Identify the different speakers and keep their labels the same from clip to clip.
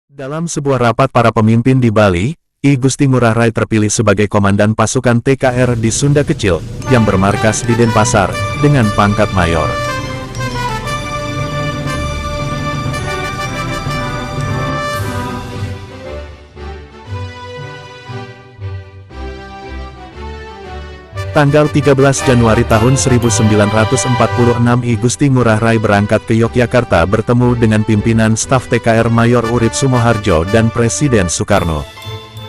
Speaker 1: Dalam sebuah rapat para pemimpin di Bali, I Gusti Ngurah Rai terpilih sebagai komandan pasukan TKR di Sunda Kecil, yang bermarkas di Denpasar, dengan pangkat mayor. Tanggal 13 Januari tahun 1946 I Gusti Ngurah Rai berangkat ke Yogyakarta bertemu dengan pimpinan staf TKR Mayor Urip Sumoharjo dan Presiden Soekarno.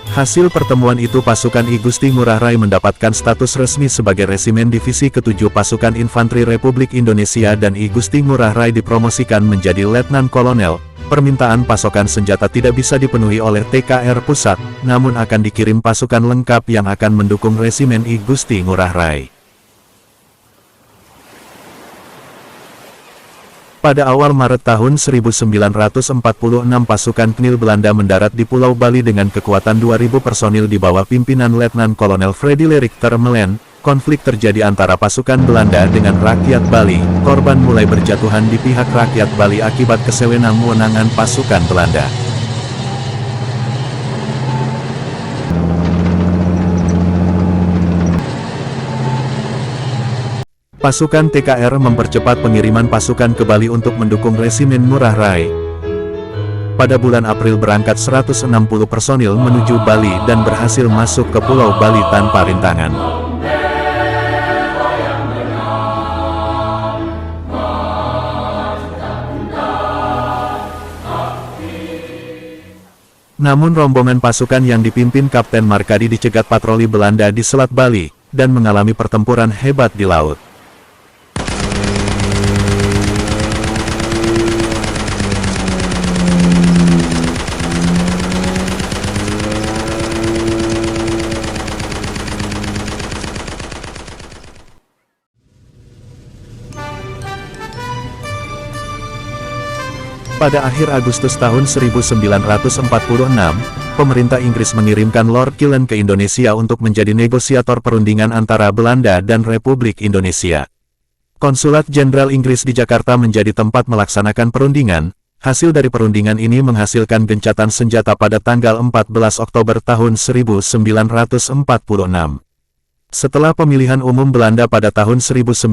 Speaker 1: Hasil pertemuan itu pasukan I Gusti Ngurah Rai mendapatkan status resmi sebagai Resimen Divisi ke-7 Pasukan Infanteri Republik Indonesia dan I Gusti Ngurah Rai dipromosikan menjadi Letnan Kolonel. Permintaan pasokan senjata tidak bisa dipenuhi oleh TKR Pusat, namun akan dikirim pasukan lengkap yang akan mendukung Resimen I Gusti Ngurah Rai. Pada awal Maret tahun 1946 pasukan KNIL Belanda mendarat di Pulau Bali dengan kekuatan 2.000 personil di bawah pimpinan Letnan Kolonel Frederik Termelen. Konflik terjadi antara pasukan Belanda dengan rakyat Bali. Korban mulai berjatuhan di pihak rakyat Bali akibat kesewenang-wenangan pasukan Belanda. Pasukan TKR mempercepat pengiriman pasukan ke Bali untuk mendukung Resimen Ngurah Rai. Pada bulan April berangkat 160 personil menuju Bali dan berhasil masuk ke Pulau Bali tanpa rintangan. Namun rombongan pasukan yang dipimpin Kapten Markadi dicegat patroli Belanda di Selat Bali, dan mengalami pertempuran hebat di laut. Pada akhir Agustus tahun 1946, pemerintah Inggris mengirimkan Lord Killen ke Indonesia untuk menjadi negosiator perundingan antara Belanda dan Republik Indonesia. Konsulat Jenderal Inggris di Jakarta menjadi tempat melaksanakan perundingan. Hasil dari perundingan ini menghasilkan gencatan senjata pada tanggal 14 Oktober tahun 1946. Setelah pemilihan umum Belanda pada tahun 1946,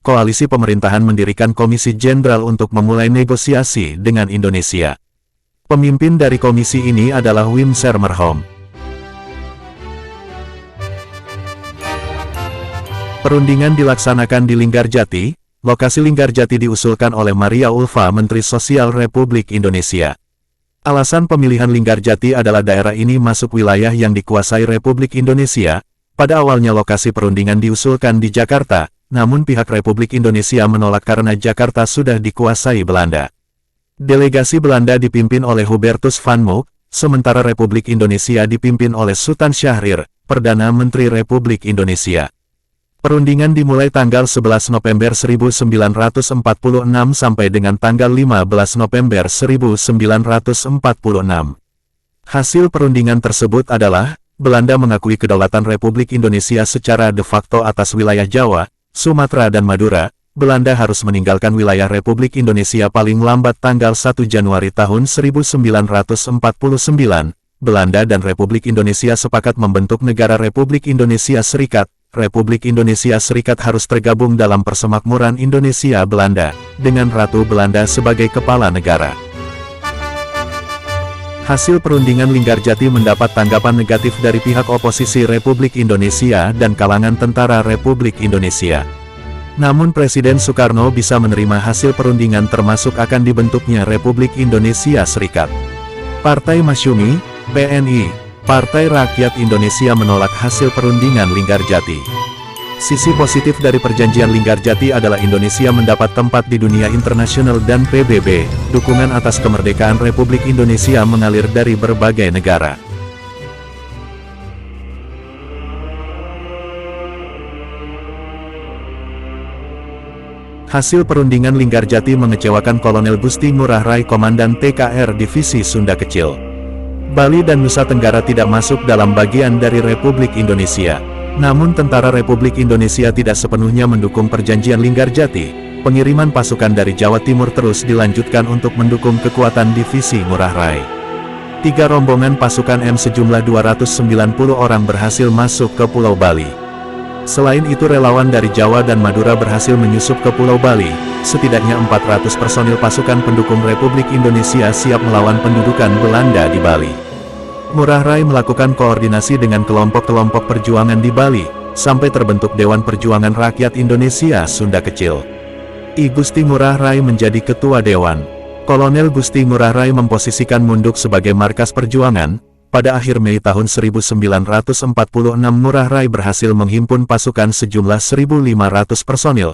Speaker 1: koalisi pemerintahan mendirikan Komisi Jenderal untuk memulai negosiasi dengan Indonesia. Pemimpin dari komisi ini adalah Wim Sermerhom. Perundingan dilaksanakan di Linggarjati. Lokasi Linggarjati diusulkan oleh Maria Ulfa, Menteri Sosial Republik Indonesia. Alasan pemilihan Linggarjati adalah daerah ini masuk wilayah yang dikuasai Republik Indonesia. Pada awalnya lokasi perundingan diusulkan di Jakarta, namun pihak Republik Indonesia menolak karena Jakarta sudah dikuasai Belanda. Delegasi Belanda dipimpin oleh Hubertus van Mook, sementara Republik Indonesia dipimpin oleh Sultan Syahrir, Perdana Menteri Republik Indonesia. Perundingan dimulai tanggal 11 November 1946 sampai dengan tanggal 15 November 1946. Hasil perundingan tersebut adalah, Belanda mengakui kedaulatan Republik Indonesia secara de facto atas wilayah Jawa, Sumatera dan Madura. Belanda harus meninggalkan wilayah Republik Indonesia paling lambat tanggal 1 Januari tahun 1949. Belanda dan Republik Indonesia sepakat membentuk negara Republik Indonesia Serikat. Republik Indonesia Serikat harus tergabung dalam Persemakmuran Indonesia Belanda, dengan Ratu Belanda sebagai kepala negara. Hasil perundingan Linggarjati mendapat tanggapan negatif dari pihak oposisi Republik Indonesia dan kalangan tentara Republik Indonesia. Namun Presiden Soekarno bisa menerima hasil perundingan termasuk akan dibentuknya Republik Indonesia Serikat. Partai Masyumi, PNI, Partai Rakyat Indonesia menolak hasil perundingan Linggarjati. Sisi positif dari perjanjian Linggarjati adalah Indonesia mendapat tempat di dunia internasional dan PBB. Dukungan atas kemerdekaan Republik Indonesia mengalir dari berbagai negara. Hasil perundingan Linggarjati mengecewakan Kolonel Gusti Ngurah Rai, Komandan TKR Divisi Sunda Kecil. Bali dan Nusa Tenggara tidak masuk dalam bagian dari Republik Indonesia. Namun tentara Republik Indonesia tidak sepenuhnya mendukung perjanjian Linggarjati. Pengiriman pasukan dari Jawa Timur terus dilanjutkan untuk mendukung kekuatan divisi Ngurah Rai. 3 rombongan pasukan M sejumlah 290 orang berhasil masuk ke Pulau Bali. Selain itu relawan dari Jawa dan Madura berhasil menyusup ke Pulau Bali. Setidaknya 400 personil pasukan pendukung Republik Indonesia siap melawan pendudukan Belanda di Bali. Ngurah Rai melakukan koordinasi dengan kelompok-kelompok perjuangan di Bali, sampai terbentuk Dewan Perjuangan Rakyat Indonesia Sunda Kecil. I Gusti Ngurah Rai menjadi ketua dewan. Kolonel Gusti Ngurah Rai memposisikan Munduk sebagai markas perjuangan. Pada akhir Mei tahun 1946 Ngurah Rai berhasil menghimpun pasukan sejumlah 1.500 personil.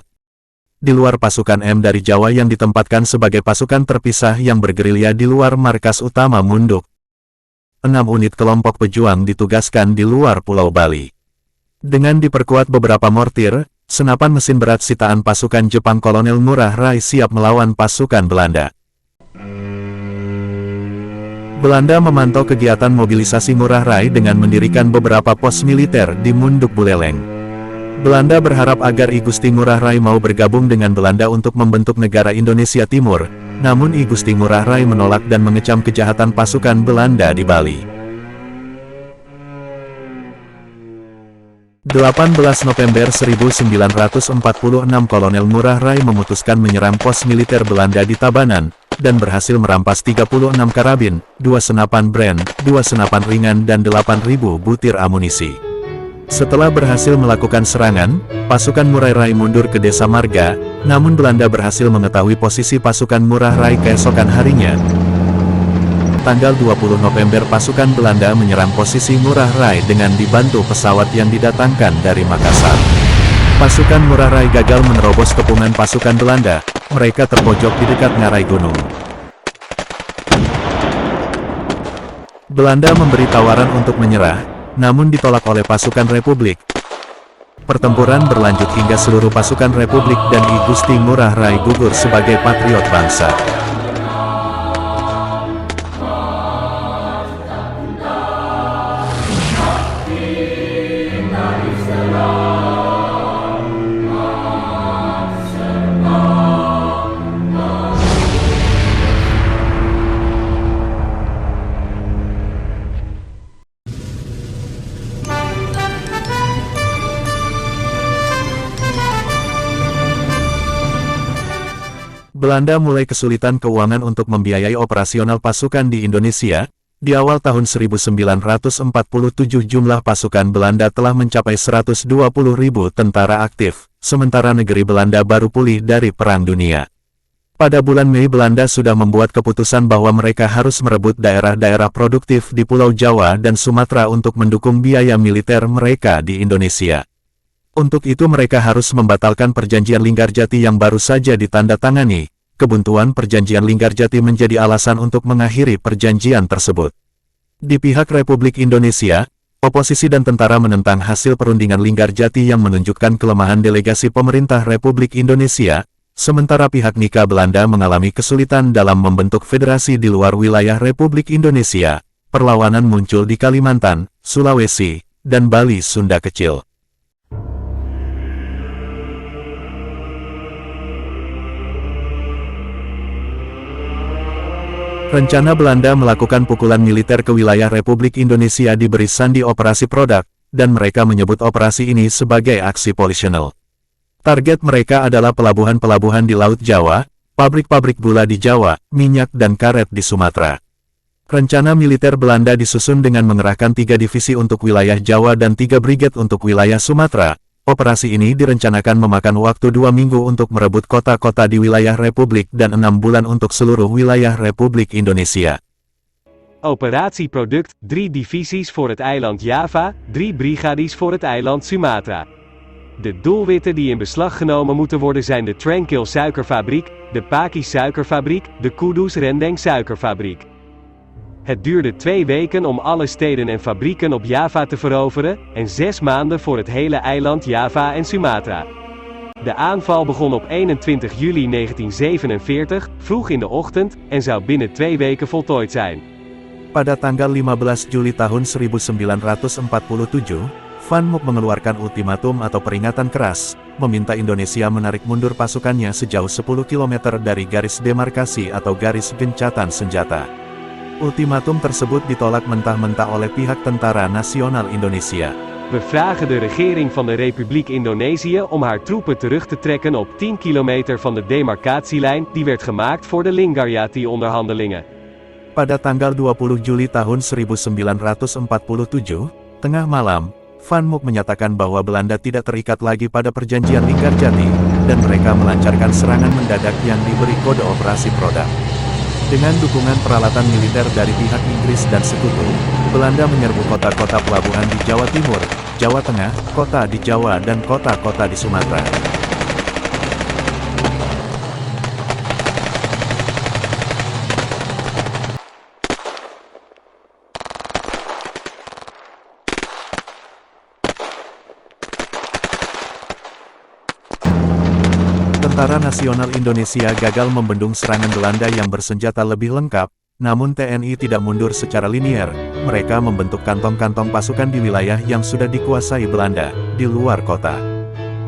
Speaker 1: Di luar pasukan M dari Jawa yang ditempatkan sebagai pasukan terpisah yang bergerilya di luar markas utama Munduk. 6 unit kelompok pejuang ditugaskan di luar Pulau Bali. Dengan diperkuat beberapa mortir, senapan mesin berat sitaan pasukan Jepang, Kolonel Ngurah Rai siap melawan pasukan Belanda. Belanda memantau kegiatan mobilisasi Ngurah Rai dengan mendirikan beberapa pos militer di Munduk Buleleng. Belanda berharap agar I Gusti Ngurah Rai mau bergabung dengan Belanda untuk membentuk negara Indonesia Timur, namun I Gusti Ngurah Rai menolak dan mengecam kejahatan pasukan Belanda di Bali. 18 November 1946 Kolonel Ngurah Rai memutuskan menyerang pos militer Belanda di Tabanan, dan berhasil merampas 36 karabin, 2 senapan Bren, 2 senapan ringan dan 8.000 butir amunisi. Setelah berhasil melakukan serangan, pasukan Ngurah Rai mundur ke Desa Marga, namun Belanda berhasil mengetahui posisi pasukan Ngurah Rai keesokan harinya. Tanggal 20 November pasukan Belanda menyerang posisi Ngurah Rai dengan dibantu pesawat yang didatangkan dari Makassar. Pasukan Ngurah Rai gagal menerobos kepungan pasukan Belanda, mereka terpojok di dekat ngarai gunung. Belanda memberi tawaran untuk menyerah, namun ditolak oleh pasukan Republik. Pertempuran berlanjut hingga seluruh pasukan Republik dan I Gusti Ngurah Rai gugur sebagai patriot bangsa. Belanda mulai kesulitan keuangan untuk membiayai operasional pasukan di Indonesia. Di awal tahun 1947 jumlah pasukan Belanda telah mencapai 120.000 tentara aktif, sementara negeri Belanda baru pulih dari Perang Dunia. Pada bulan Mei Belanda sudah membuat keputusan bahwa mereka harus merebut daerah-daerah produktif di Pulau Jawa dan Sumatera untuk mendukung biaya militer mereka di Indonesia. Untuk itu mereka harus membatalkan perjanjian Linggarjati yang baru saja ditandatangani. Kebuntuan perjanjian Linggarjati menjadi alasan untuk mengakhiri perjanjian tersebut. Di pihak Republik Indonesia, oposisi dan tentara menentang hasil perundingan Linggarjati yang menunjukkan kelemahan delegasi pemerintah Republik Indonesia, sementara pihak Nika Belanda mengalami kesulitan dalam membentuk federasi di luar wilayah Republik Indonesia. Perlawanan muncul di Kalimantan, Sulawesi, dan Bali Sunda Kecil. Rencana Belanda melakukan pukulan militer ke wilayah Republik Indonesia diberi sandi Operasi Produk, dan mereka menyebut operasi ini sebagai aksi polisional. Target mereka adalah pelabuhan-pelabuhan di Laut Jawa, pabrik-pabrik gula di Jawa, minyak dan karet di Sumatera. Rencana militer Belanda disusun dengan mengerahkan 3 divisi untuk wilayah Jawa dan 3 brigade untuk wilayah Sumatera. Operasi ini direncanakan memakan waktu 2 minggu untuk merebut kota-kota di wilayah Republik dan 6 bulan untuk seluruh wilayah Republik Indonesia.
Speaker 2: Operatie Product, 3 divisies voor het eiland Java, 3 brigades voor het eiland Sumatra. De doelwitten die in beslag genomen moeten worden zijn de Tranquil suikerfabriek, de Paki suikerfabriek, de Kudus Rendeng suikerfabriek. Het duurde 2 weken om alle steden en fabrieken op Java te veroveren, en 6 maanden voor het hele eiland Java en Sumatra. De aanval begon op 21 juli 1947, vroeg in de ochtend, en zou binnen 2 weken voltooid zijn.
Speaker 1: Pada tanggal 15 Juli tahun 1947, Van Mook mengeluarkan ultimatum atau peringatan keras, meminta Indonesia menarik mundur pasukannya sejauh 10 km dari garis demarkasi atau garis gencatan senjata. Ultimatum tersebut ditolak mentah-mentah oleh pihak Tentara Nasional Indonesia.
Speaker 2: We vragen de regering van de Republiek Indonesië om haar troepen terug te trekken op 10 kilometer van de demarcatielijn die werd gemaakt voor de Linggarjati-onderhandelingen.
Speaker 1: Pada tanggal 20 Juli tahun 1947, tengah malam, Van Mook menyatakan bahwa Belanda tidak terikat lagi pada perjanjian Linggarjati, dan mereka melancarkan serangan mendadak yang diberi kode operasi Produk. Dengan dukungan peralatan militer dari pihak Inggris dan Sekutu, Belanda menyerbu kota-kota pelabuhan di Jawa Timur, Jawa Tengah, kota di Jawa dan kota-kota di Sumatera. Tentara Nasional Indonesia gagal membendung serangan Belanda yang bersenjata lebih lengkap, namun TNI tidak mundur secara linier. Mereka membentuk kantong-kantong pasukan di wilayah yang sudah dikuasai Belanda, di luar kota.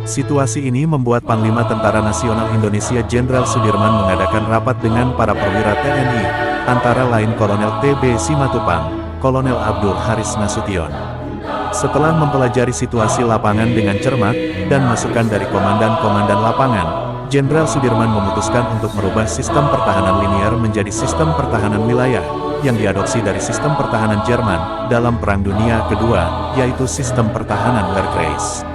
Speaker 1: Situasi ini membuat Panglima Tentara Nasional Indonesia Jenderal Sudirman mengadakan rapat dengan para perwira TNI, antara lain Kolonel T.B. Simatupang, Kolonel Abdul Haris Nasution. Setelah mempelajari situasi lapangan dengan cermat, dan masukan dari komandan-komandan lapangan, Jenderal Sudirman memutuskan untuk merubah sistem pertahanan linier menjadi sistem pertahanan wilayah, yang diadopsi dari sistem pertahanan Jerman dalam Perang Dunia Kedua, yaitu sistem pertahanan Wehrkreis.